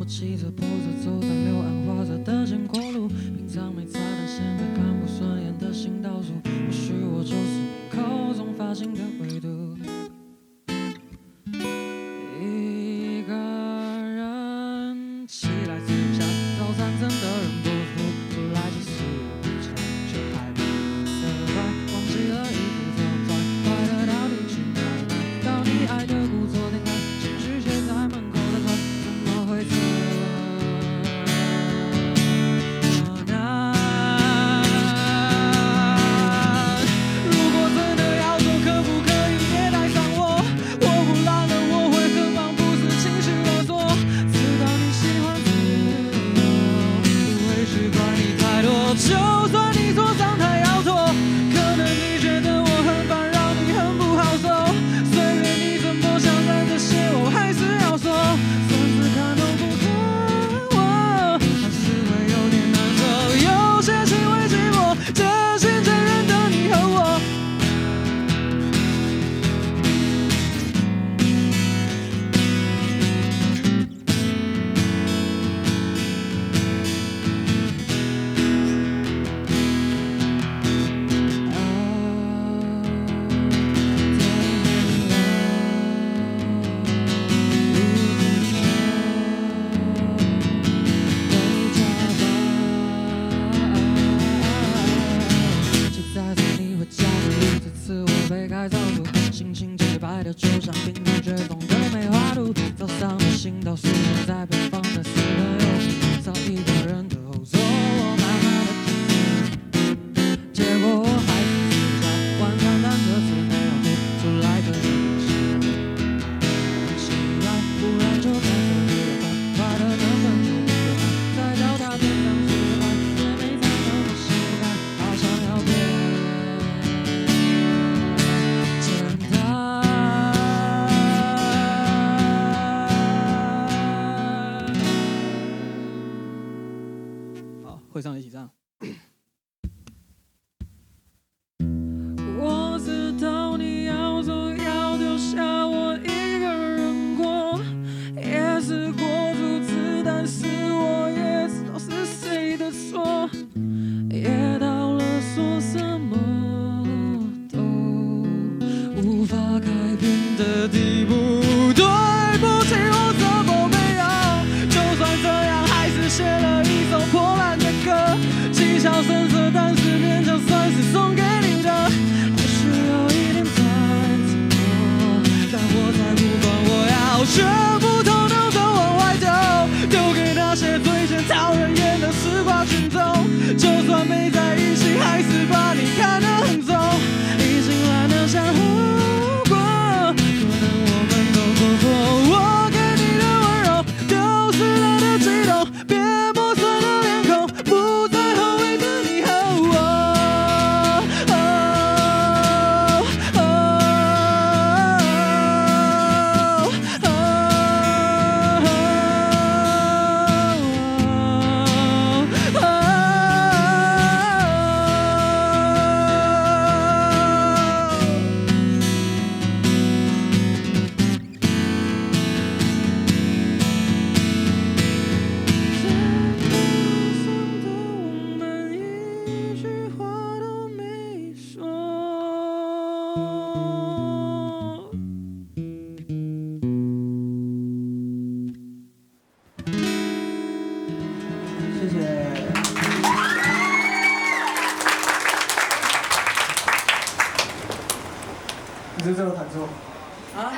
骑着步子走在柳暗花洒的建国路，平常没擦但现在看不顺眼的行道树，或许我就是你口中发现的唯独。一个人起来吃下早餐，真的忍不住出来去试不成，却还不责怪，忘记了衣服怎么穿，坏的到底去哪来？到你爱的故作天干，情绪却在门口的船，怎么会这么难？如果真的要走，可不可以也带上我？我不懒了，我会很忙，不是情绪勒索。知道你喜欢自由，不会去管你太多。就算你错上太要错，可能你觉得我很烦，让你很不好受。随便你怎么想，但这些我还是要说。甚至看都不看我，还是会有点难受。有些情会寂寞，真心真认得你和我。就在送你回家的路，这次我被改造出心情洁白的，就像冰天雪冬的梅花鹿。早上的行道树在北方的4个右少一个人的后座，我慢慢的结果我还是睡觉。晚餐但这次没有吐出来的东西，起来不然就干脆不要看，快乐的分就不得看，在脚踏垫上睡着也没再那么性感，好想要变简单。好，会上一起唱。我知道你要走，要丢下我一个人过，也试过阻止，但是我也知道是谁的错，也到了说什么都无法改变的地步。对不起，我怎么没有？就算这样，还是写了一首破烂的歌，技巧深涩，但是勉强算是送给你的。也需要一点再折磨，但我才不管，我要全部统统都往外丢，丢给那些最先讨人厌的吃瓜群众。就算没在一起，还是把你看得很重，已经懒得想后果，可能我们都做错。我给你的温柔，丢失了的悸动，别磨损了脸孔，不再后悔的你和我。谢谢。你是这个弹错啊？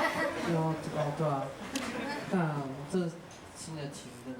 有这个对啊，看这新的琴真的。